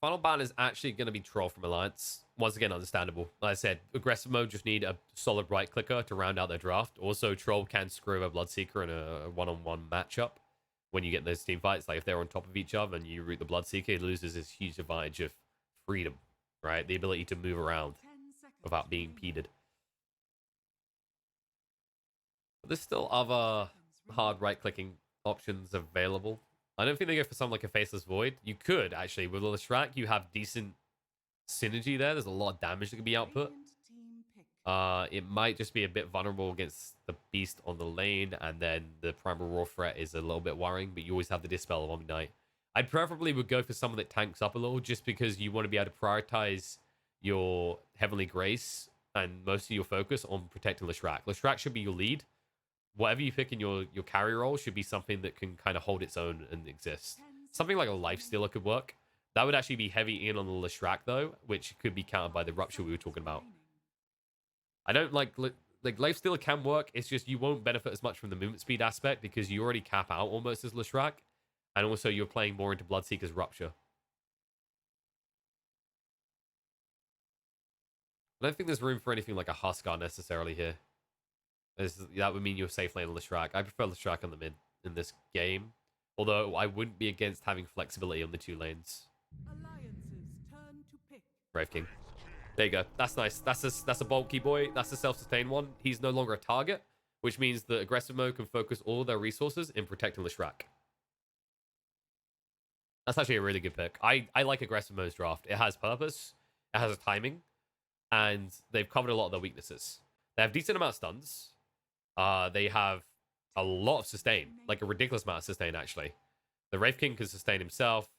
final ban is actually going to be Troll from Alliance. Once again, understandable. Like I said, aggressive mode just need a solid right clicker to round out their draft. Also, Troll can screw a Bloodseeker in a one-on-one matchup when you get those team fights. Like if they're on top of each other and you root the Bloodseeker, it loses this huge advantage of freedom, right? The ability to move around without being impeded. But there's still other hard right-clicking options available. I don't think they go for something like a Faceless Void. You could, actually. With Leshrac, you have decent synergy there. There's a lot of damage that can be output. It might just be a bit vulnerable against the Beast on the lane, and then the Primal Raw threat is a little bit worrying, but you always have the Dispel of Omni-Knight. I preferably would go for someone that tanks up a little, just because you want to be able to prioritize your Heavenly Grace and most of your focus on protecting Leshrac. Leshrac should be your lead. Whatever you pick in your carry role should be something that can kind of hold its own and exist. Something like a Lifestealer could work. That would actually be heavy in on the Leshrac, though, which could be countered by the Rupture we were talking about. I don't like Lifestealer can work. It's just you won't benefit as much from the movement speed aspect because you already cap out almost as Leshrac. And also you're playing more into Bloodseeker's Rupture. I don't think there's room for anything like a Huskar necessarily here. That would mean you're safe lane Leshrac. I prefer Leshrac on the mid in this game. Although I wouldn't be against having flexibility on the two lanes. Brave King. There you go. That's nice. That's a bulky boy. That's a self-sustained one. He's no longer a target, which means that aggressive mode can focus all of their resources in protecting Leshrac. That's actually a really good pick. I like aggressive mode's draft. It has purpose. It has a timing. And they've covered a lot of their weaknesses. They have decent amount of stuns. They have a lot of sustain, like a ridiculous amount of sustain, actually. The Wraith King can sustain himself.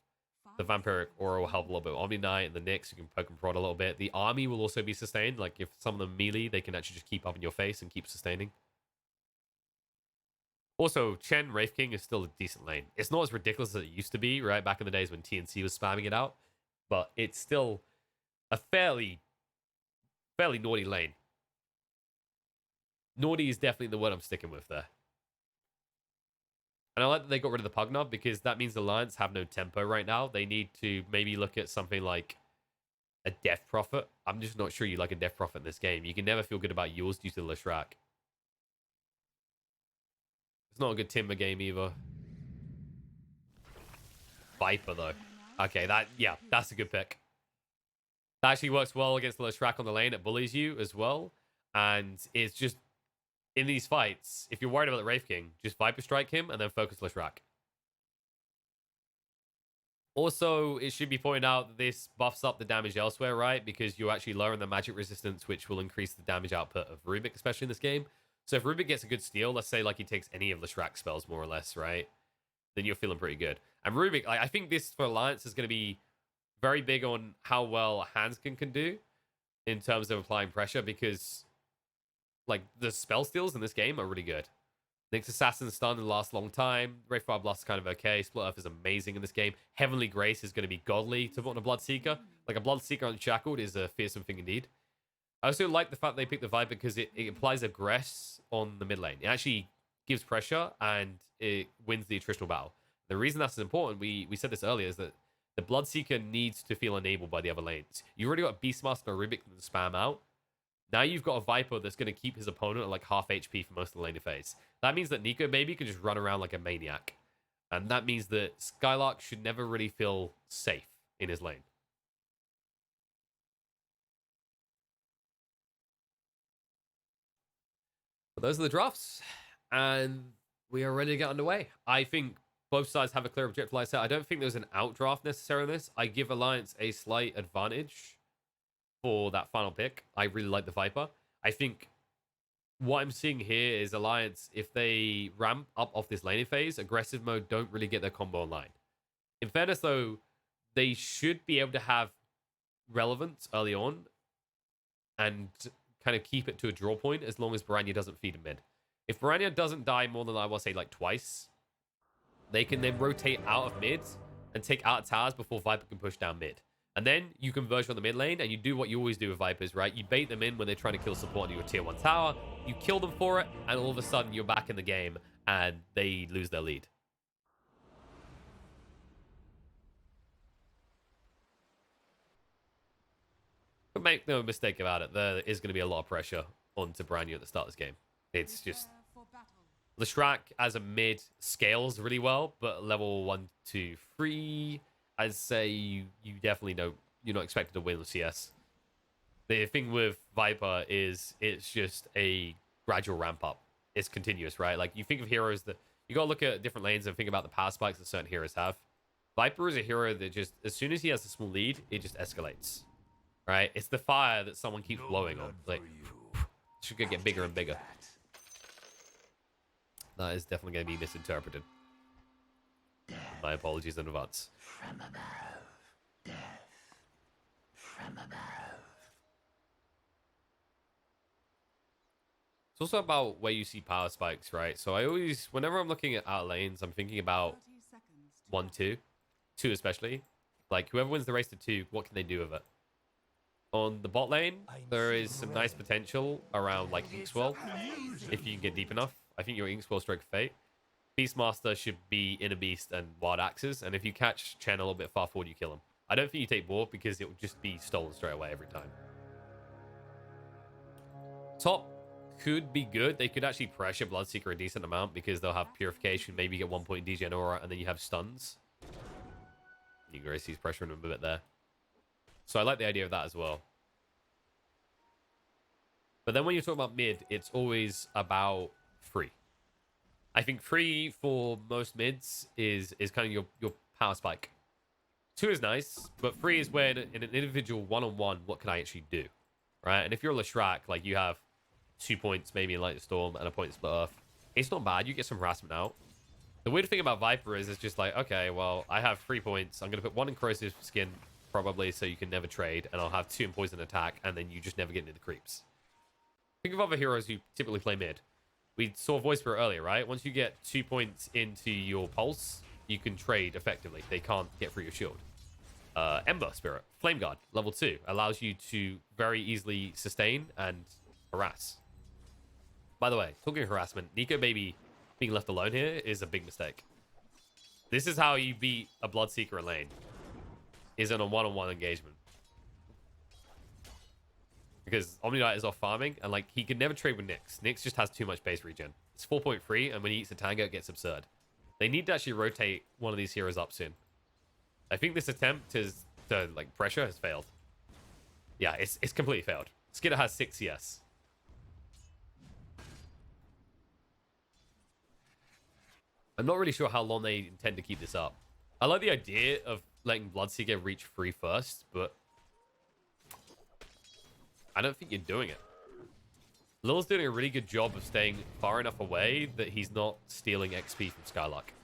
The Vampiric Aura will help a little bit with Omni-Knight, and the Nyx, you can poke and prod a little bit. The army will also be sustained. Like, if some of them melee, they can actually just keep up in your face and keep sustaining. Also, Chen Wraith King is still a decent lane. It's not as ridiculous as it used to be, right? Back in the days when TNC was spamming it out. But it's still a fairly naughty lane. Naughty is definitely the word I'm sticking with there. And I like that they got rid of the Pugna because that means the Alliance have no tempo right now. They need to maybe look at something like a Death Prophet. I'm just not sure you like a Death Prophet in this game. You can never feel good about yours due to Leshrac. It's not a good Timber game either. Viper, though. Okay, that's a good pick. That actually works well against the Leshrac on the lane. It bullies you as well. And it's just, in these fights, if you're worried about the Wraith King, just Viper Strike him and then focus Leshrac. Also, it should be pointed out that this buffs up the damage elsewhere, right? Because you're actually lowering the magic resistance, which will increase the damage output of Rubik, especially in this game. So if Rubik gets a good steal, let's say like he takes any of Leshrac's spells, more or less, right? Then you're feeling pretty good. And Rubik, I think this for Alliance is going to be very big on how well Hanskin can do in terms of applying pressure, because like the spell steals in this game are really good. Nyx Assassin's stun and last long time. Wraithfire Blast is kind of okay. Split Earth is amazing in this game. Heavenly Grace is going to be godly to put on a Bloodseeker. Like a Bloodseeker Unshackled is a fearsome thing indeed. I also like the fact they picked the Viper because it applies aggress on the mid lane. It actually gives pressure and it wins the attritional battle. The reason that's important, we said this earlier, is that the Bloodseeker needs to feel enabled by the other lanes. You already got Beastmaster and Rubik to spam out. Now you've got a Viper that's going to keep his opponent at like half HP for most of the laning phase. That means that Nico Baby can just run around like a maniac. And that means that Skylark should never really feel safe in his lane. But those are the drafts. And we are ready to get underway. I think both sides have a clear objective like that. I don't think there's an outdraft necessarily in this. I give Alliance a slight advantage for that final pick. I really like the Viper. I think what I'm seeing here is Alliance, if they ramp up off this laning phase, aggressive mode don't really get their combo online. In fairness, though, they should be able to have relevance early on and kind of keep it to a draw point as long as Baranya doesn't feed in mid. If Baranya doesn't die more than, I will say, like twice, they can then rotate out of mid and take out towers before Viper can push down mid. And then you converge on the mid lane, and you do what you always do with Vipers, right? You bait them in when they're trying to kill support on your tier 1 tower, you kill them for it, and all of a sudden you're back in the game, and they lose their lead. But make no mistake about it, there is going to be a lot of pressure onto Branyo at the start of this game. It's just... Leshrac as a mid scales really well, but level 1, 2, 3, I'd say you definitely don't... You're not expected to win with CS. The thing with Viper is it's just a gradual ramp up. It's continuous, right? Like, you think of heroes that... You got to look at different lanes and think about the power spikes that certain heroes have. Viper is a hero that just... As soon as he has a small lead, it just escalates. Right? It's the fire that someone keeps blowing on. Like, it should get bigger and bigger. That is definitely going to be misinterpreted. My apologies in advance. From above. Death. From above. It's also about where you see power spikes, right? So I always, whenever I'm looking at out lanes, I'm thinking about 1, 2. 2 especially. Like, whoever wins the race to 2, what can they do with it? On the bot lane, there is some nice potential around, like, Inkswell, if you can get deep enough. I think your Inkswell stroke Fate. Beastmaster should be Inner Beast and Wild Axes, and if you catch Chen a little bit far forward, you kill him. I don't think you take board because it will just be stolen straight away every time. Top could be good. They could actually pressure Bloodseeker a decent amount because they'll have Purification, maybe get 1 point DJ and Aura, and then you have stuns. You can see pressuring him a bit there. So I like the idea of that as well. But then when you talk about mid, it's always about free. I think free for most mids is kind of your power spike. 2 is nice, but free is when in an individual one-on-one, what can I actually do? Right? And if you're Leshrac, like you have 2 points maybe in Lightning Storm and a point in Split Earth, it's not bad. You get some harassment out. The weird thing about Viper is it's just like, okay, well, I have 3 points. I'm going to put 1 in Corrosive Skin, probably, so you can never trade, and I'll have 2 in Poison Attack, and then you just never get into the creeps. Think of other heroes who typically play mid. We saw Voice Spirit earlier, right? Once you get 2 points into your pulse, you can trade effectively. They can't get through your shield. Ember Spirit, Flame Guard, level 2, allows you to very easily sustain and harass. By the way, talking of harassment, Nico Baby being left alone here is a big mistake. This is how you beat a Bloodseeker in lane. Is in a one-on-one engagement. Because Omnidite is off farming, and like he can never trade with Nyx. Nyx just has too much base regen. It's 4.3, and when he eats a Tango, it gets absurd. They need to actually rotate one of these heroes up soon. I think this attempt to like pressure has failed. Yeah, it's completely failed. Skidder has 6 CS. I'm not really sure how long they intend to keep this up. I like the idea of letting Bloodseeker reach free first, but I don't think you're doing it. Lil's doing a really good job of staying far enough away that he's not stealing XP from Skylark.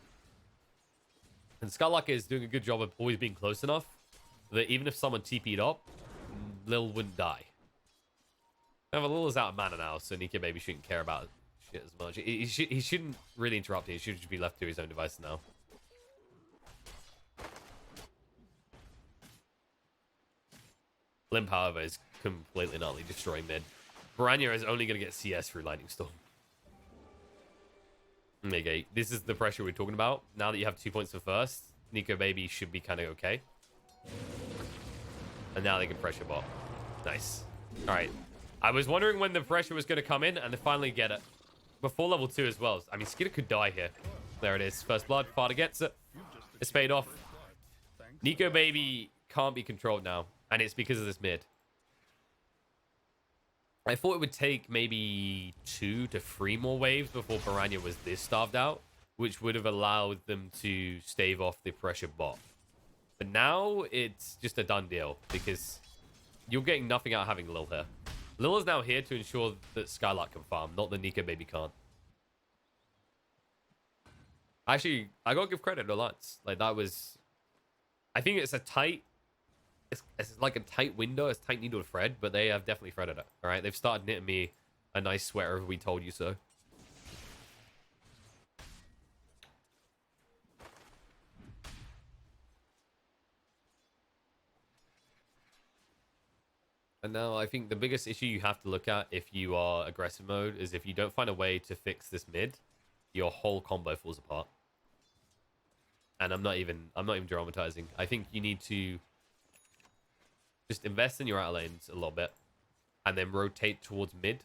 And Skylark is doing a good job of always being close enough that even if someone TP'd up, Lil wouldn't die. However, Lil is out of mana now, so Nika maybe shouldn't care about shit as much. He shouldn't really interrupt it. He should just be left to his own devices now. Limp, however, is completely and utterly destroying mid. Baranya is only going to get CS through Lightning Storm. Okay, this is the pressure we're talking about. Now that you have 2 points for first, Nico Baby should be kind of okay. And now they can pressure bot. Nice. All right. I was wondering when the pressure was going to come in, and they finally get it. Before level 2 as well. I mean, Skidder could die here. There it is. First blood. Father gets it. It's paid off. Nico Baby can't be controlled now. And it's because of this mid. I thought it would take maybe 2 to 3 more waves before Piranha was this starved out, which would have allowed them to stave off the pressure bot. But now it's just a done deal because you're getting nothing out of having Lil here. Lil is now here to ensure that Skylark can farm, not that Nico Baby can't. Actually, I gotta give credit to Lance. Like, that was... I think it's a tight... It's like a tight window, it's tight needle thread, but they have definitely threaded it. All right, they've started knitting me a nice sweater. We told you so. And now I think the biggest issue you have to look at if you are aggressive mode is if you don't find a way to fix this mid, your whole combo falls apart. And I'm not even dramatizing. I think you need to Just invest in your outer lanes a little bit and then rotate towards mid.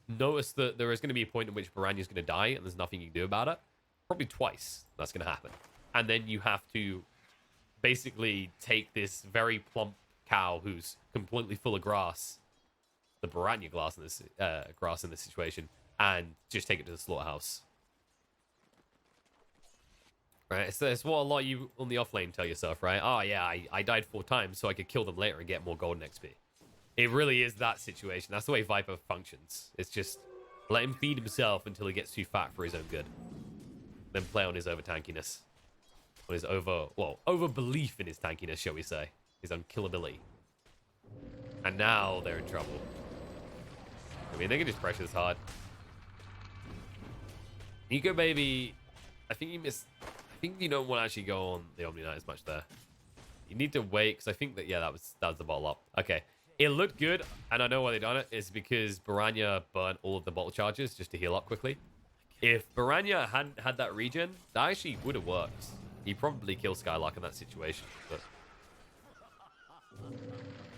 Notice that there is going to be a point in which Baranya's going to die and there's nothing you can do about it. Probably twice that's going to happen. And then you have to basically take this very plump cow who's completely full of grass, the Baranya grass in this situation, and just take it to the slaughterhouse. Right, so it's what a lot of you on the offlane tell yourself, right? Oh yeah, I died 4 times so I could kill them later and get more golden XP. It really is that situation. That's the way Viper functions. It's just let him feed himself until he gets too fat for his own good. Then play on his over tankiness. On his over belief in his tankiness, shall we say. His unkillability. And now they're in trouble. I mean, they can just pressure this hard. Nico Baby, I think you missed. I think you don't want to actually go on the Omni Knight as much there. You need to wait, because I think that, yeah, that was the bottle up. Okay. It looked good, and I know why they done it is because Baranya burnt all of the bottle charges just to heal up quickly. If Baranya hadn't had that regen, that actually would have worked. He probably killed Skylark in that situation, but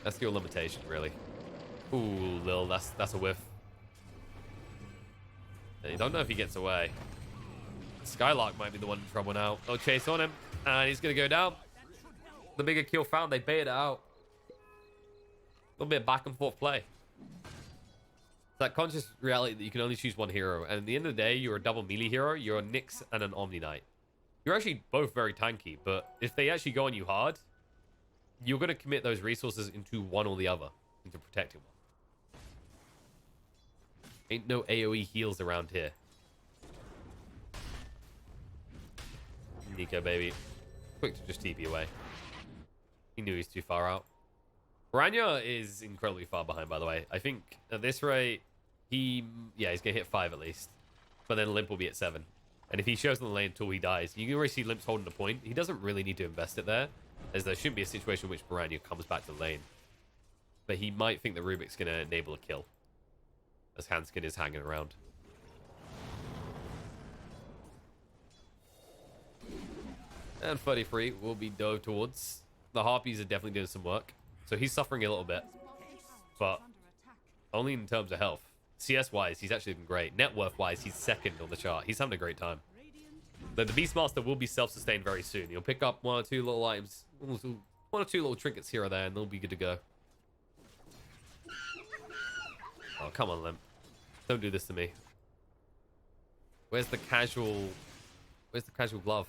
that's your limitation, really. Ooh, Lil, that's a whiff. And you don't know if he gets away. Skylark might be the one in trouble now. They'll chase on him, and he's going to go down. The bigger kill found, they bait it out. A little bit of back and forth play. It's that conscious reality that you can only choose one hero, and at the end of the day, you're a double melee hero, you're a Nyx and an Omni Knight. You're actually both very tanky, but if they actually go on you hard, you're going to commit those resources into one or the other, into protecting one. Ain't no AoE heals around here. Nico, baby. Quick to just TP away. He knew he's too far out. Baranya is incredibly far behind, by the way. I think at this rate, he's going to hit 5 at least. But then Limp will be at 7. And if he shows on the lane until he dies, you can already see Limp's holding the point. He doesn't really need to invest it there, as there shouldn't be a situation in which Baranya comes back to the lane. But he might think that Rubik's going to enable a kill, as Hanskin is hanging around. And 33 will be dove towards. The Harpies are definitely doing some work. So he's suffering a little bit, but only in terms of health. CS-wise, he's actually been great. Net worth-wise, he's second on the chart. He's having a great time. The Beastmaster will be self-sustained very soon. He'll pick up 1 or 2 little items, 1 or 2 little trinkets here or there, and they'll be good to go. Oh, come on, Limp. Don't do this to me. Where's the casual glove?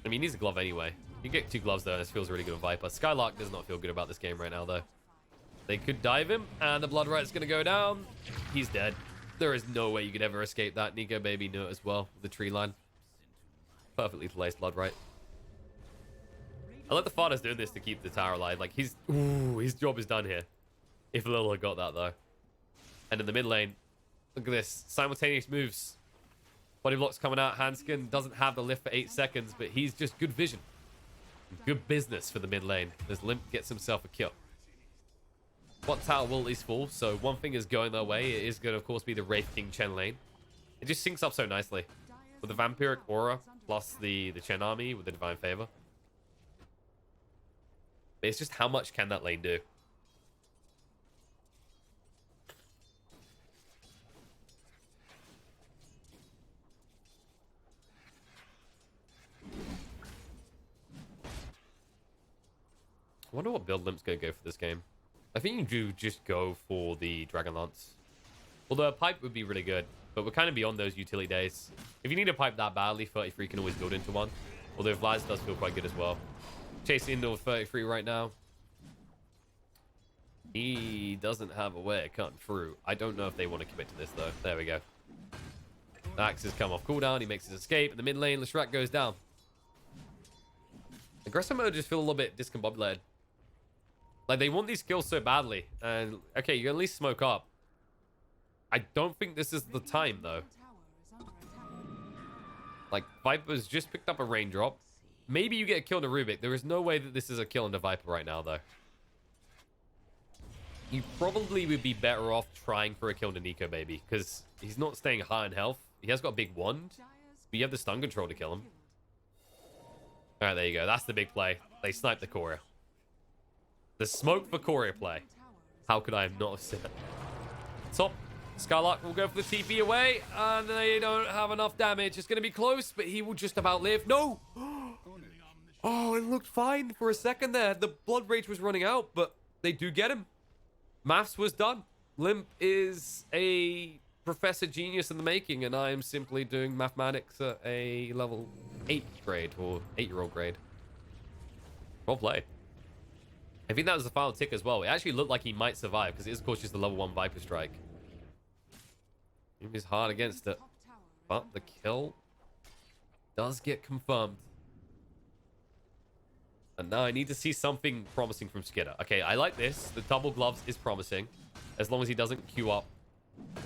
I mean, he needs a glove anyway. You get 2 gloves, though, and this feels really good on Viper. Skylark does not feel good about this game right now, though. They could dive him, and the Blood Right's going to go down. He's dead. There is no way you could ever escape that. Nico Baby knew it as well, the tree line. Perfectly placed Blood Right. I like the Father's doing this to keep the tower alive. Like, his job is done here. If Lil had got that, though. And in the mid lane, look at this. Simultaneous moves. Body block's coming out. Hanskin doesn't have the lift for 8 seconds, but he's just good vision. Good business for the mid lane as Limp gets himself a kill. What tower will at least fall? So one thing is going their way. It is going to, of course, be the Wraith King Chen lane. It just syncs up so nicely. With the Vampiric Aura plus the Chen army with the Divine Favor. But it's just how much can that lane do? I wonder what build Limp's going to go for this game. I think you do just go for the Dragon Lance. Although a pipe would be really good, but we're kind of beyond those utility days. If you need a pipe that badly, 33 can always build into one. Although Vlad does feel quite good as well. Chasing into 33 right now. He doesn't have a way of cutting through. I don't know if they want to commit to this, though. There we go. Axe has come off cooldown. He makes his escape. In the mid lane, Leshrac goes down. Aggressive mode just feel a little bit discombobulated. Like, they want these kills so badly. And, okay, you can at least smoke up. I don't think this is the time, though. Like, Viper's just picked up a raindrop. Maybe you get a kill into Rubik. There is no way that this is a kill into Viper right now, though. You probably would be better off trying for a kill into Nico, Baby. Because he's not staying high in health. He has got a big wand. But you have the stun control to kill him. Alright, there you go. That's the big play. They sniped the Korra. The smoke for Courier play. How could I have not have seen it? Top. Skylark will go for the TP away, and they don't have enough damage. It's going to be close, but he will just about live. No! Oh, it looked fine for a second there. The blood rage was running out, but they do get him. Maths was done. Limp is a professor genius in the making, and I am simply doing mathematics at a level 8 grade, or 8-year-old grade. Well played. I think that was the final tick as well. It actually looked like he might survive, because it is, of course, just the level 1 Viper Strike. He's hard against it, but the kill does get confirmed. And now I need to see something promising from Skidder. Okay, I like this. The double gloves is promising, as long as he doesn't queue up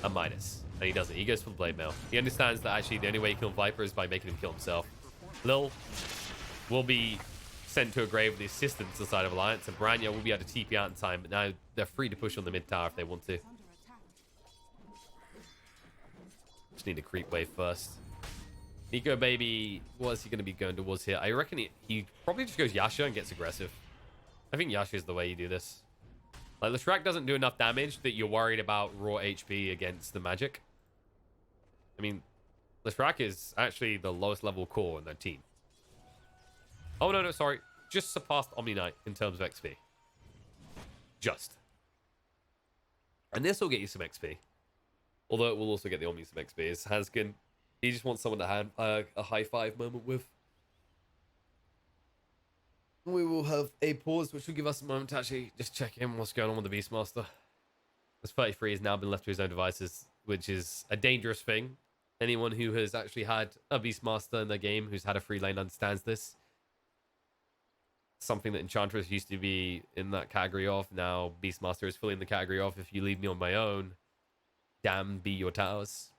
a minus. And he doesn't. He goes for the blade mail. He understands that actually the only way he kills Viper is by making him kill himself. Lil will be sent to a grave with the assistance inside of Alliance, and Branya will be able to TP out in time, but now they're free to push on the mid tower if they want to. Just need to creep wave first. Nico Baby, what is he going to be going towards here? I reckon he probably just goes Yasha and gets aggressive. I think Yasha is the way you do this. Like, Leshrac doesn't do enough damage that you're worried about raw HP against the magic. I mean, Leshrac is actually the lowest level core in their team. Oh, no, sorry. Just surpassed Omni Knight in terms of XP. Just. And this will get you some XP. Although it will also get the Omni some XP. It's Hanskin. He just wants someone to have a high five moment with. We will have a pause, which will give us a moment to actually just check in what's going on with the Beastmaster. As 33 has now been left to his own devices, which is a dangerous thing. Anyone who has actually had a Beastmaster in their game, who's had a free lane, understands this. Something that Enchantress used to be in that category of. Now Beastmaster is fully in the category of, if you leave me on my own, damn be your towers.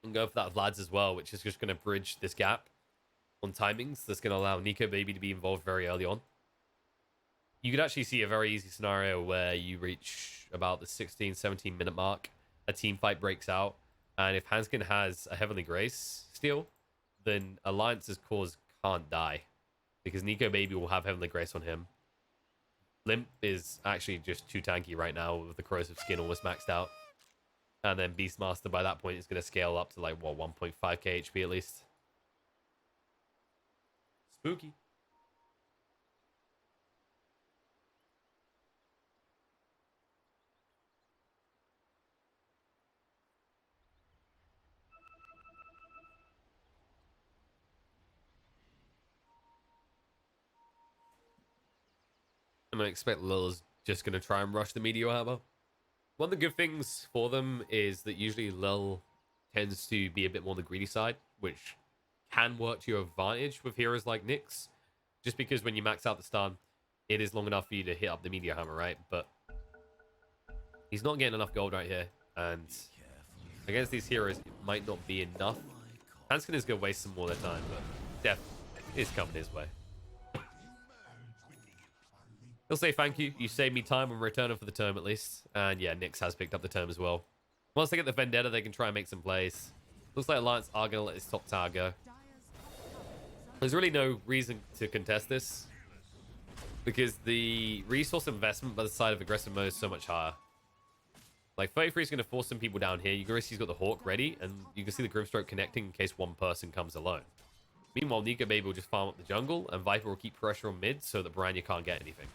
And go for that Vlad's as well, which is just going to bridge this gap on timings. That's going to allow Nico Baby to be involved very early on. You could actually see a very easy scenario where you reach about the 16, 17 minute mark. A team fight breaks out. And if Hanskin has a Heavenly Grace steal, then Alliance's cause can't die. Because Nico Baby will have Heavenly Grace on him. Limp is actually just too tanky right now with the corrosive skin almost maxed out. And then Beastmaster by that point is going to scale up to like, what, 1.5k HP at least. Spooky. I'm going to expect Lil's just going to try and rush the Meteor Hammer. One of the good things for them is that usually Lil tends to be a bit more on the greedy side, which can work to your advantage with heroes like Nyx. Just because when you max out the stun, it is long enough for you to hit up the Meteor Hammer, right? But he's not getting enough gold right here. And against these heroes, it might not be enough. Hanskin is going to waste some more of their time, but Death is coming his way. He'll say thank you. You saved me time and returning for the term at least. And yeah, Nyx has picked up the term as well. Once they get the Vendetta, they can try and make some plays. Looks like Alliance are going to let his top tower go. There's really no reason to contest this, because the resource investment by the side of aggressive mode is so much higher. Like, 33 is going to force some people down here. You can see he's got the Hawk ready, and you can see the Grimstroke connecting in case one person comes alone. Meanwhile, Nico Baby will just farm up the jungle, and Viper will keep pressure on mid so that Baranya can't get anything.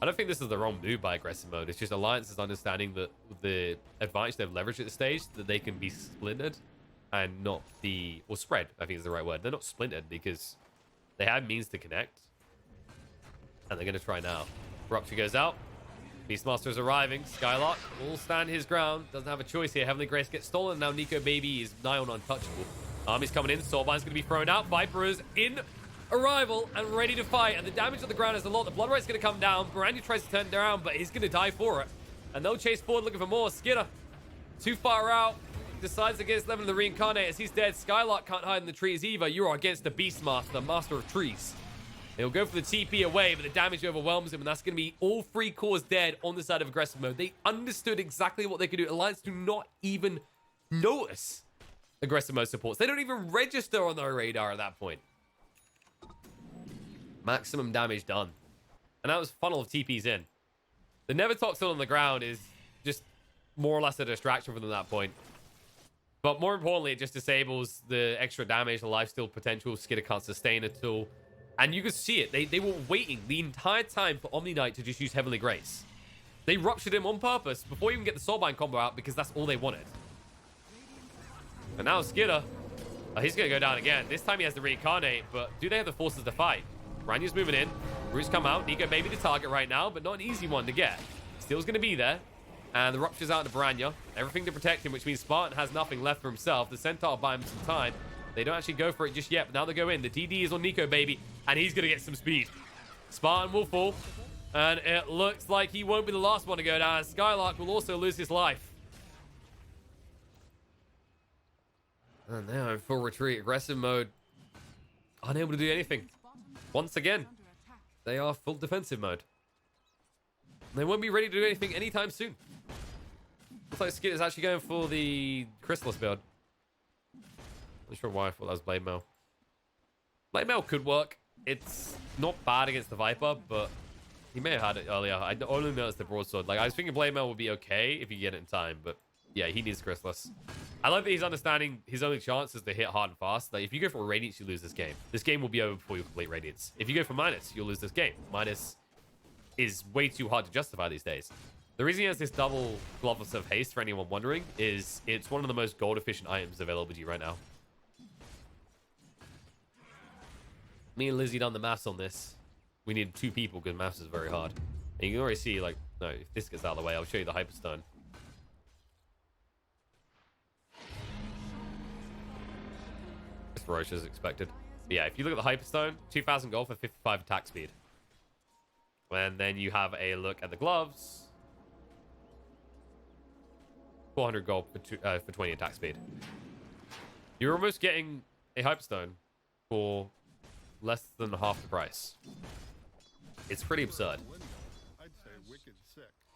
I don't think this is the wrong move by aggressive mode. It's just Alliance's understanding that the advantage they've leveraged at this stage, that they can be splintered and not be, or spread, I think is the right word. They're not splintered because they have means to connect. And they're going to try now. Rupture goes out. Beastmaster is arriving. Skylark will stand his ground. Doesn't have a choice here. Heavenly Grace gets stolen. Now Nico Baby is nigh on untouchable. Army's coming in. Soulbind's going to be thrown out. Viper is in arrival and ready to fight, and the damage on the ground is a lot. The blood rate's going to come down. Baranya tries to turn it down, but he's going to die for it. And they'll chase forward looking for more. Skidder, too far out, decides against Levin the Reincarnators. He's dead. Skylark can't hide in the trees either. You are against the Beastmaster, Master of Trees. He'll go for the TP away, but the damage overwhelms him, and that's going to be all three cores dead on the side of aggressive mode. They understood exactly what they could do. Alliance do not even notice aggressive mode supports. They don't even register on their radar at that point. Maximum damage done. And that was funnel of TPs in. The Never Toxin on the ground is just more or less a distraction for them at that point. But more importantly, it just disables the extra damage, the lifesteal potential. Skidder can't sustain at all. And you can see it. They were waiting the entire time for Omni Knight to just use Heavenly Grace. They ruptured him on purpose before you even get the Soulbind combo out because that's all they wanted. And now Skidder, he's going to go down again. This time he has to reincarnate, but do they have the forces to fight? Branya's moving in. Roots come out. Nico maybe the target right now, but not an easy one to get. Steel's going to be there. And the Rupture's out to Branya. Everything to protect him, which means Spartan has nothing left for himself. The Centaur buy him some time. They don't actually go for it just yet, but now they go in. The DD is on Nico, baby, and he's going to get some speed. Spartan will fall, and it looks like he won't be the last one to go down. Skylark will also lose his life. And now in full retreat, aggressive mode. Unable to do anything. Once again, they are full defensive mode. They won't be ready to do anything anytime soon. Looks like Skid is actually going for the Chrysalis build. Not sure why I thought that was Blade Mail. Blade Mail could work. It's not bad against the Viper, but he may have had it earlier. I only noticed the broadsword. Like, I was thinking Blade Mail would be okay if you get it in time, but yeah, he needs Chrysalis. I like that he's understanding his only chance is to hit hard and fast. Like, if you go for Radiance, you lose this game. This game will be over before you complete Radiance. If you go for Minus, you'll lose this game. Minus is way too hard to justify these days. The reason he has this double Gloveless of Haste, for anyone wondering, is it's one of the most gold efficient items available to you right now. Me and Lizzie done the maths on this. We need 2 people because maths is very hard. And you can already see, like, no, if this gets out of the way, I'll show you the Hyperstone. It's ferocious as expected. But yeah, if you look at the Hyperstone, 2,000 gold for 55 attack speed. And then you have a look at the gloves. 400 gold for 20 attack speed. You're almost getting a Hyperstone for less than half the price. It's pretty absurd.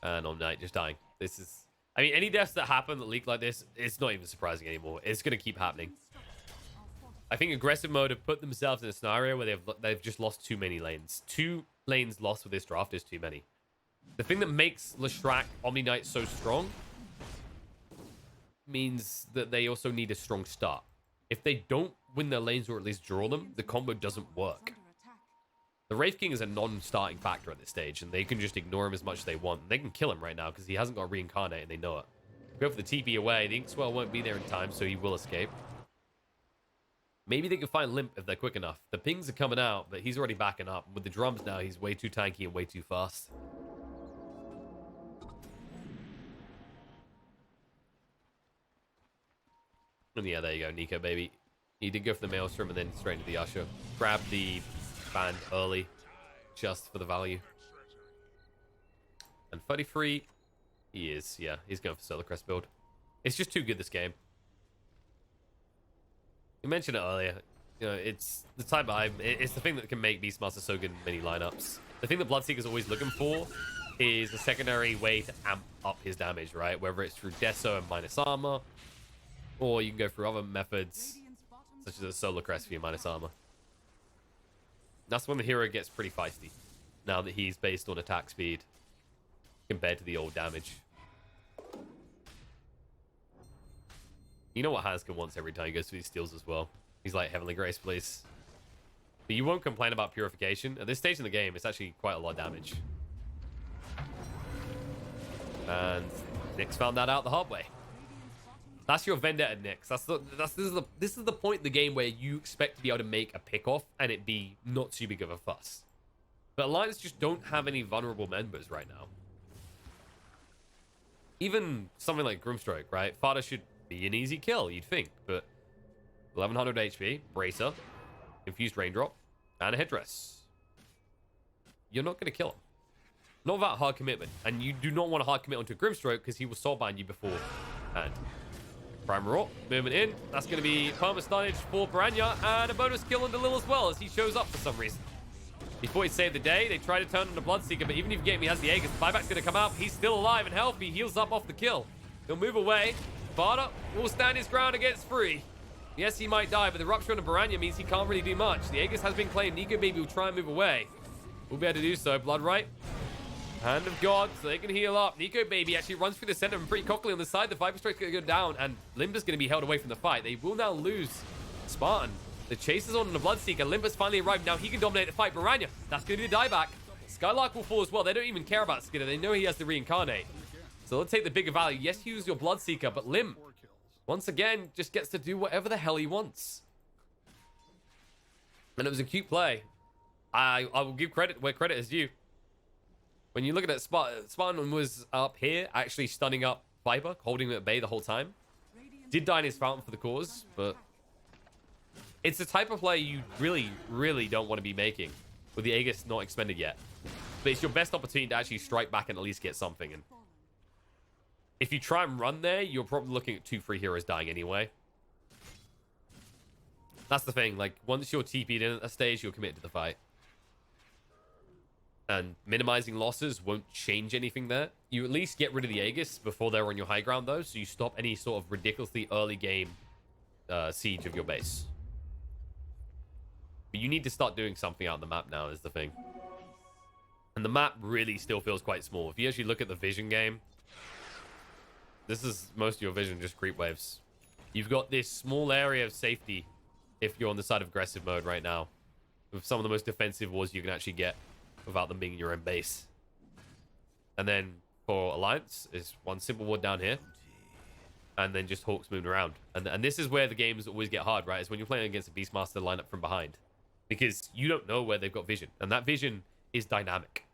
And on Knight just dying. This is... I mean, any deaths that happen that leak like this, it's not even surprising anymore. It's going to keep happening. I think aggressive mode have put themselves in a scenario where they've just lost too many lanes. 2 lanes lost with this draft is too many. The thing that makes Leshrac Omni Knight so strong means that they also need a strong start. If they don't win their lanes or at least draw them, the combo doesn't work. The Wraith King is a non-starting factor at this stage, and they can just ignore him as much as they want. They can kill him right now because he hasn't got reincarnate and they know it. Go for the TP away. The Inkswell won't be there in time, so he will escape. Maybe they can find Limp if they're quick enough. The pings are coming out, but he's already backing up. With the drums now, he's way too tanky and way too fast. And yeah, there you go, Nico, baby. He did go for the Maelstrom and then straight into the Usher. Grab the band early, just for the value. And 33, he is, yeah, he's going for Solar Crest build. It's just too good, this game. You mentioned it earlier. You know, it's the type of item, it's the thing that can make Beastmaster so good in many lineups. The thing that Bloodseeker's always looking for is a secondary way to amp up his damage, right? Whether it's through Deso and minus armor, or you can go through other methods, such as a Solar Crest for your minus armor. That's when the hero gets pretty feisty, now that he's based on attack speed compared to the old damage. You know what Hanskin wants every time he goes through these steals as well. He's like, Heavenly Grace, please. But you won't complain about Purification. At this stage in the game, it's actually quite a lot of damage. And Nyx found that out the hard way. That's your Vendetta, Nyx. This is the point in the game where you expect to be able to make a pick-off and it be not too big of a fuss. But Alliance just don't have any vulnerable members right now. Even something like Grimstroke, right? Fada should be an easy kill, you'd think. But 1100 HP, Bracer, Infused Raindrop, and a Headdress. You're not going to kill him. Not without hard commitment. And you do not want to hard commit onto Grimstroke because he will soulbind you beforehand. Prime Rock, movement in. That's going to be perma stunnage for Baranya, and a bonus kill on Delil as well as he shows up for some reason. Before he saved the day, they try to turn on the Bloodseeker, but even if you get him, he has the Aegis. The buyback's going to come out. He's still alive and healthy. He heals up off the kill. He'll move away. Vada will stand his ground against Free. Yes, he might die, but the rupture on the Baranya means he can't really do much. The Aegis has been claimed. Nico Baby will try and move away. We'll be able to do so. Blood right. Hand of God, so they can heal up. Nico Baby actually runs through the center and pretty cockily on the side. The Viper Strike's going to go down, and Limba's going to be held away from the fight. They will now lose Spartan. The chase is on the Bloodseeker. Limba's finally arrived. Now he can dominate the fight. Baranya, that's going to be the dieback. Skylark will fall as well. They don't even care about Skidder. They know he has to reincarnate. So let's take the bigger value. Yes, use your Bloodseeker, but Lim, once again, just gets to do whatever the hell he wants. And it was a cute play. I will give credit where credit is due. When you look at it, Spartan was up here, actually stunning up Viper, holding him at bay the whole time. Did die in his fountain for the cause, but it's the type of play you really, really don't want to be making with the Aegis not expended yet. But it's your best opportunity to actually strike back and at least get something. And if you try and run there, you're probably looking at 2 free heroes dying anyway. That's the thing. Like, once you're TP'd in at a stage, you're committed to the fight. And minimizing losses won't change anything there. You at least get rid of the Aegis before they're on your high ground, though, so you stop any sort of ridiculously early game siege of your base. But you need to start doing something out on the map now, is the thing. And the map really still feels quite small. If you actually look at the vision game, this is most of your vision, just creep waves. You've got this small area of safety if you're on the side of aggressive mode right now, with some of the most defensive wars you can actually get without them being in your own base. And then for Alliance, is one simple ward down here, and then just Hawks moving around. And this is where the games always get hard, right? Is when you're playing against a Beastmaster lineup from behind, because you don't know where they've got vision, and that vision is dynamic.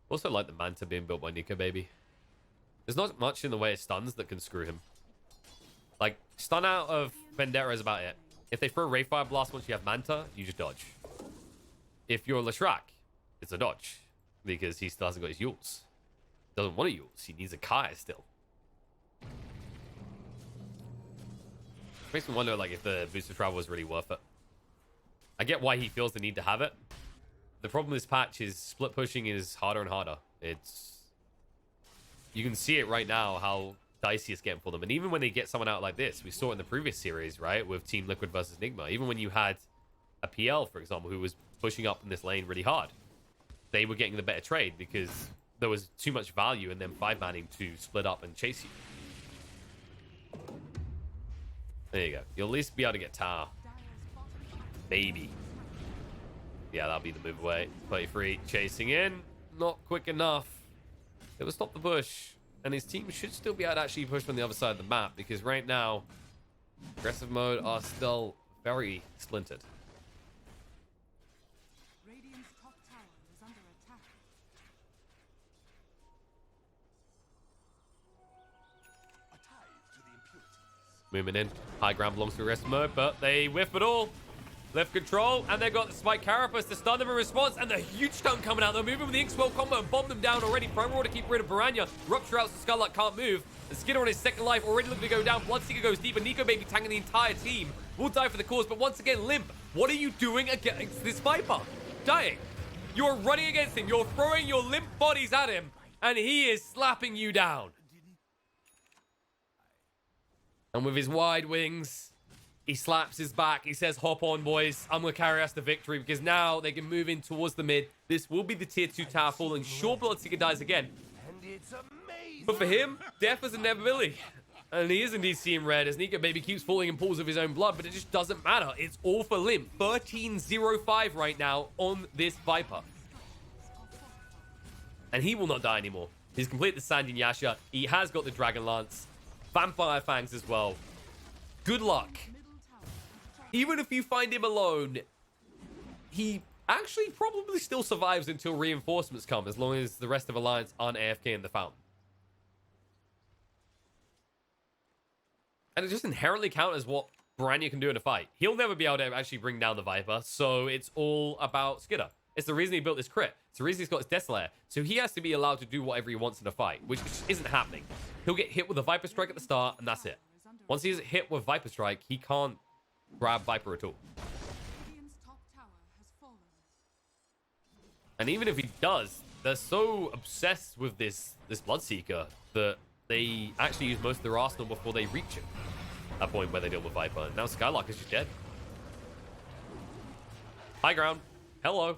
Also like the Manta being built by Nico Baby. There's not much in the way of stuns that can screw him. Like, stun out of Vendetta is about it. If they throw Rayfire Blast once you have Manta, you just dodge. If you're Leshrac, it's a dodge, because he still hasn't got his Yules. Doesn't want a Yules. He needs a Kai still. Makes me wonder, like, if the booster travel was really worth it. I get why he feels the need to have it. The problem with this patch is split pushing is harder and harder. You can see it right now how dicey it's getting for them. And even when they get someone out like this, we saw it in the previous series, right? With Team Liquid versus Nigma. Even when you had a PL, for example, who was pushing up in this lane really hard, they were getting the better trade because there was too much value in them 5-manning to split up and chase you. There you go. You'll at least be able to get tower. Maybe. Yeah, that'll be the move away. 33 chasing in. Not quick enough. It will stop the push. And his team should still be able to actually push from the other side of the map, because right now, aggressive mode are still very splintered. Radiant's top tower is under attack. Movement in. High ground belongs to aggressive mode, but they whiff it all. Left control, and they've got the Spike Carapace to stun them in response, and the huge stun coming out. They're moving with the Inkswell combo and bomb them down already. Promo to keep rid of Baranya. Rupture out, so Skylark can't move. And Skidder on his second life, already looking to go down. Bloodseeker goes deep, and Nico Baby tanking the entire team. Will die for the cause, but once again, Limp, what are you doing against this Viper? Dying. You're running against him. You're throwing your limp bodies at him, and he is slapping you down. And with his wide wings, he slaps his back. He says, hop on, boys. I'm going to carry us to victory, because now they can move in towards the mid. This will be the tier 2 tower fall, and sure, Bloodseeker dies again. But for him, death is inevitability. And he is indeed seeing red as Nico Baby keeps falling in pools of his own blood, but it just doesn't matter. It's all for Limp. 13-0-5 right now on this Viper. And he will not die anymore. He's completed the Sandian Yasha. He has got the Dragon Lance. Vampire Fangs as well. Good luck. Even if you find him alone, he actually probably still survives until reinforcements come, as long as the rest of Alliance aren't AFK in the fountain. And it just inherently counts as what Baranya can do in a fight. He'll never be able to actually bring down the Viper, so it's all about Skidder. It's the reason he built this crit. It's the reason he's got his Death So he has to be allowed to do whatever he wants in a fight, which isn't happening. He'll get hit with a Viper Strike at the start, and that's it. Once he's hit with Viper Strike, he can't grab Viper at all. Radiant's top tower has fallen. And even if he does, they're so obsessed with this Bloodseeker that they actually use most of their arsenal before they reach it. That point where they deal with Viper. Now Skylark is just dead. High ground. Hello.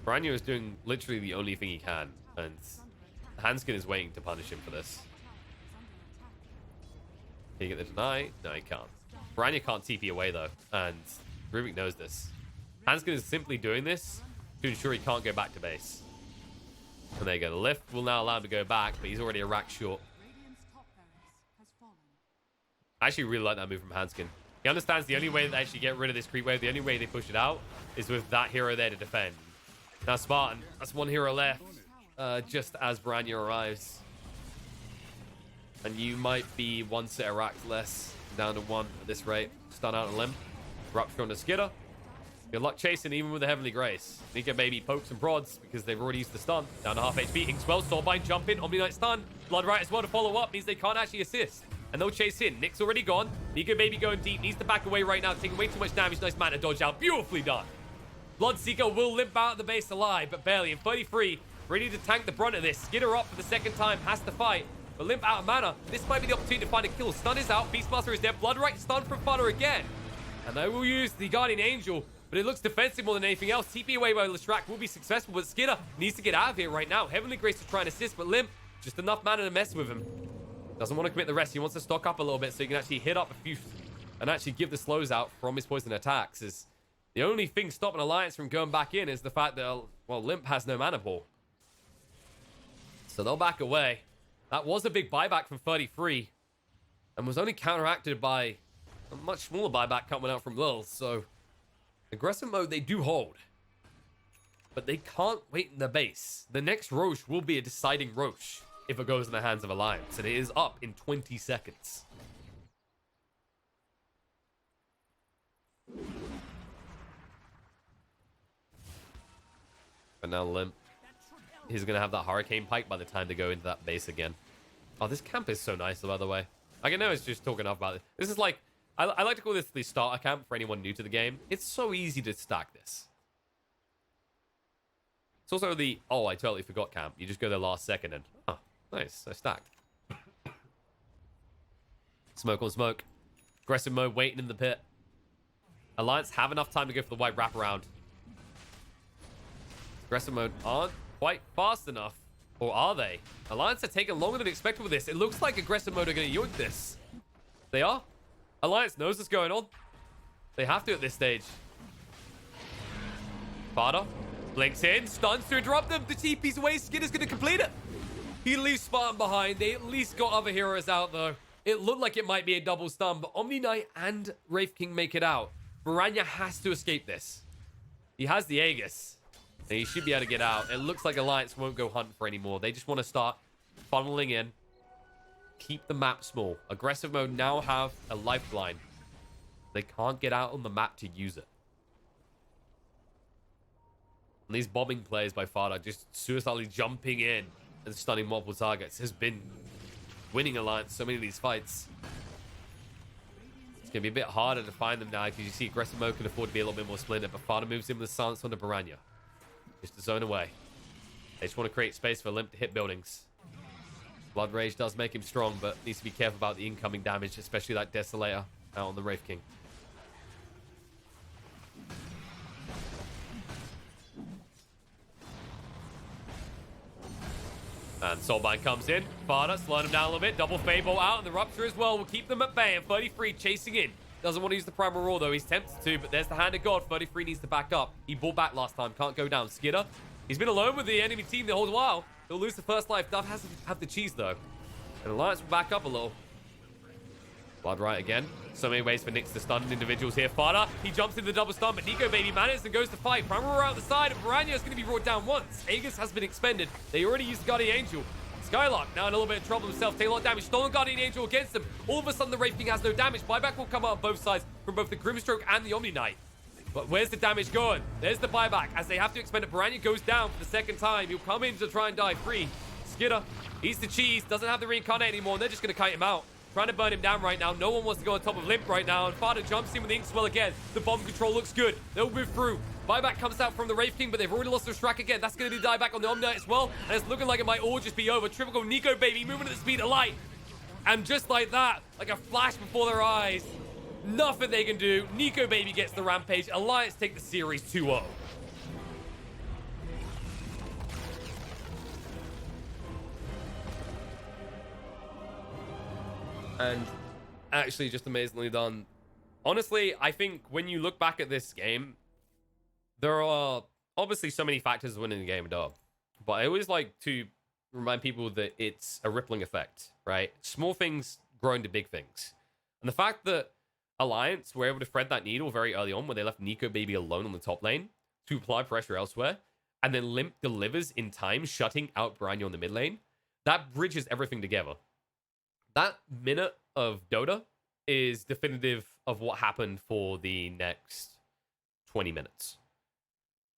Branya is doing literally the only thing he can, and Hanskin is waiting to punish him for this. Can he get the deny? No, he can't. Branya can't TP away though, and Rubik knows this. Hanskin is simply doing this to ensure he can't go back to base. And there you go. The lift will now allow him to go back, but he's already a rack short. I actually really like that move from Hanskin. He understands the only way that they actually get rid of this creep wave, the only way they push it out, is with that hero there to defend. Now Spartan, that's one hero left, just as Branya arrives. And you might be one set of racks less, down to one at this rate. Stun out a limb. Rupture on the Skidder. Good luck chasing even with the Heavenly Grace. Nika maybe pokes and prods because they've already used the stun. Down to half HP. Inkswell, Soulbind, jump in. Omni Knight stun. Blood Right as well to follow up means they can't actually assist. And they'll chase in. Nick's already gone. Nika maybe going deep. Needs to back away right now. Taking way too much damage. Nice mana dodge out. Beautifully done. Bloodseeker will limp out of the base alive, but barely. In 33, ready to tank the brunt of this. Skidder up for the second time. Has to fight. But limp out of mana. This might be the opportunity to find a kill. Stun is out. Beastmaster is dead. Blood Right stun from Fodder again. And they will use the Guardian Angel. But it looks defensive more than anything else. TP away by Lestrak will be successful, but Skidder needs to get out of here right now. Heavenly Grace is trying to assist, but Limp, just enough mana to mess with him. Doesn't want to commit the rest. He wants to stock up a little bit so he can actually hit up a few and actually give the slows out from his poison attacks. Is the only thing stopping Alliance from going back in is the fact that, well, Limp has no mana ball. So they'll back away. That was a big buyback from 33 and was only counteracted by a much smaller buyback coming out from Lil. So aggressive mode, they do hold. But they can't wait in the base. The next Roche will be a deciding Roche if it goes in the hands of Alliance. And it is up in 20 seconds. But now Limp, he's going to have that Hurricane Pike by the time they go into that base again. Oh, this camp is so nice, by the way. I know it's just talking enough about it. This is like, I like to call this the starter camp for anyone new to the game. It's so easy to stack this. It's also the, oh, I totally forgot camp. You just go there last second and, oh, nice, I stacked. Smoke on smoke. Aggressive mode waiting in the pit. Alliance have enough time to go for the white wraparound. Aggressive mode aren't quite fast enough. Or are they? Alliance are taking longer than expected with this. It looks like aggressive mode are going to yoink this. They are. Alliance knows what's going on. They have to at this stage. Farda blinks in, stuns to interrupt them. The TP's away. Skidder's going to complete it. He leaves Spartan behind. They at least got other heroes out, though. It looked like it might be a double stun, but Omni Knight and Wraith King make it out. Baranya has to escape this. He has the Aegis. And he should be able to get out. It looks like Alliance won't go hunting for anymore. They just want to start funneling in. Keep the map small. Aggressive mode now have a lifeline. They can't get out on the map to use it. And these bombing plays by Farda, just suicidally jumping in and stunning multiple targets, has been winning Alliance so many of these fights. It's going to be a bit harder to find them now because you see aggressive mode can afford to be a little bit more splintered, but Farda moves in with the silence onto Baranya. Just to zone away. They just want to create space for Limp to hit buildings. Blood Rage does make him strong, but needs to be careful about the incoming damage, especially that Desolator out on the Wraith King. And Soulbind comes in. Farda slowing him down a little bit. Double Fable out, and the Rupture as well will keep them at bay. And 33 chasing in. Doesn't want to use the Primal Roar, though. He's tempted to, but there's the Hand of God. 33 needs to back up. He bought back last time. Can't go down. Skidder. He's been alone with the enemy team the whole while. He'll lose the first life. Duff hasn't have the cheese, though. And Alliance will back up a little. Blood Right again. So many ways for Nyx to stun individuals here. Farda, he jumps into the double stun, but Nico baby manages and goes to fight. Primal Roar out the side, and Baranya is going to be brought down once. Aegis has been expended. They already used the Guardian Angel. Skylark now in a little bit of trouble himself. Take a lot of damage. Stolen Guardian Angel against him. All of a sudden, the Wraith King has no damage. Buyback will come out on both sides from both the Grimstroke and the Omni Knight. But where's the damage going? There's the buyback as they have to expend it. Baranya goes down for the second time. He'll come in to try and die free. Skidder eats the cheese. Doesn't have the reincarnate anymore. And they're just going to kite him out. Trying to burn him down right now. No one wants to go on top of Limp right now. And Farda jumps in with the Inkswell again. The bomb control looks good. They'll move through. Buyback comes out from the Wraith King, but they've already lost their Shrek again. That's going to be dieback on the Omnight as well. And it's looking like it might all just be over. Typical Nico baby moving at the speed of light. And just like that, like a flash before their eyes, nothing they can do. Nico baby gets the Rampage. Alliance take the series 2-0. And actually just amazingly done. Honestly, I think when you look back at this game, there are obviously so many factors winning the game of Dota. But I always like to remind people that it's a rippling effect, right? Small things grow into big things. And the fact that Alliance were able to thread that needle very early on when they left Nico baby alone on the top lane to apply pressure elsewhere, and then Limp delivers in time, shutting out Branya on the mid lane, that bridges everything together. That minute of Dota is definitive of what happened for the next 20 minutes.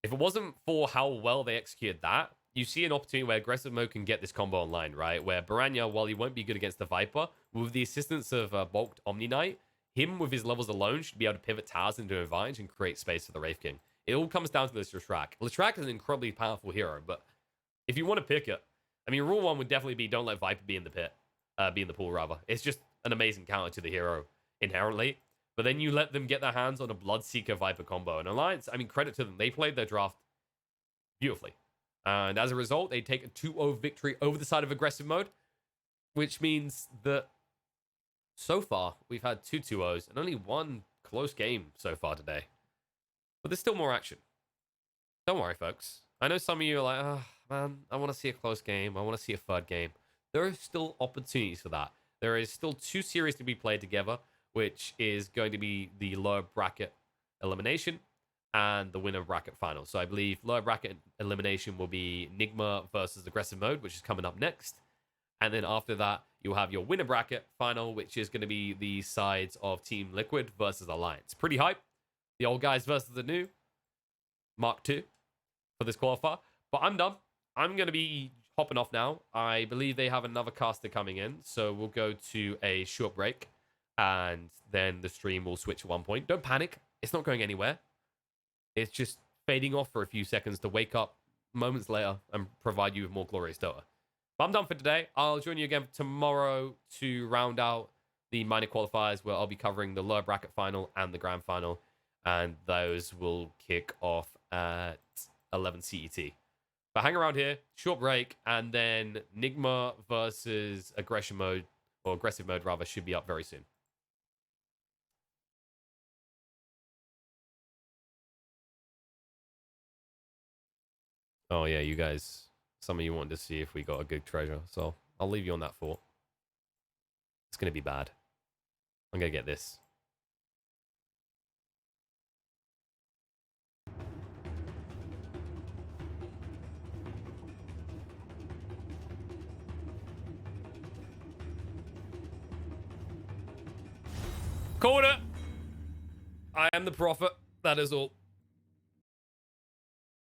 If it wasn't for how well they executed that, you see an opportunity where aggressive mode can get this combo online, right? Where Baranya, while he won't be good against the Viper, with the assistance of bulked Omni Knight, him with his levels alone should be able to pivot towers into an advantage and create space for the Wraith King. It all comes down to this Leshrac. Leshrac is an incredibly powerful hero, but if you want to pick it, I mean, rule one would definitely be don't let Viper be in the pit. Be in the pool, rather. It's just an amazing counter to the hero inherently. But then you let them get their hands on a Bloodseeker Viper combo. And Alliance, I mean, credit to them. They played their draft beautifully. And as a result, they take a 2-0 victory over the side of aggressive mode, which means that so far we've had 2 2-0s and only one close game so far today. But there's still more action. Don't worry, folks. I know some of you are like, oh, man, I want to see a close game. I want to see a third game. There are still opportunities for that. There is still 2 series to be played together, which is going to be the lower bracket elimination and the winner bracket final. So I believe lower bracket elimination will be Nigma versus aggressive mode, which is coming up next. And then after that, you'll have your winner bracket final, which is going to be the sides of Team Liquid versus Alliance. Pretty hype. The old guys versus the new. Mark 2 for this qualifier. But I'm done. I'm going to be hopping off now. I believe they have another caster coming in. So we'll go to a short break. And then the stream will switch at one point. Don't panic. It's not going anywhere. It's just fading off for a few seconds to wake up moments later and provide you with more glorious Dota. But I'm done for today. I'll join you again tomorrow to round out the minor qualifiers where I'll be covering the lower bracket final and the grand final. And those will kick off at 11 CET. But hang around here, short break, and then Nigma versus aggression mode, or aggressive mode rather, should be up very soon. Oh yeah, you guys, some of you wanted to see if we got a good treasure, so I'll leave you on that thought. It's going to be bad. I'm going to get this. Called it. I am the prophet. That is all.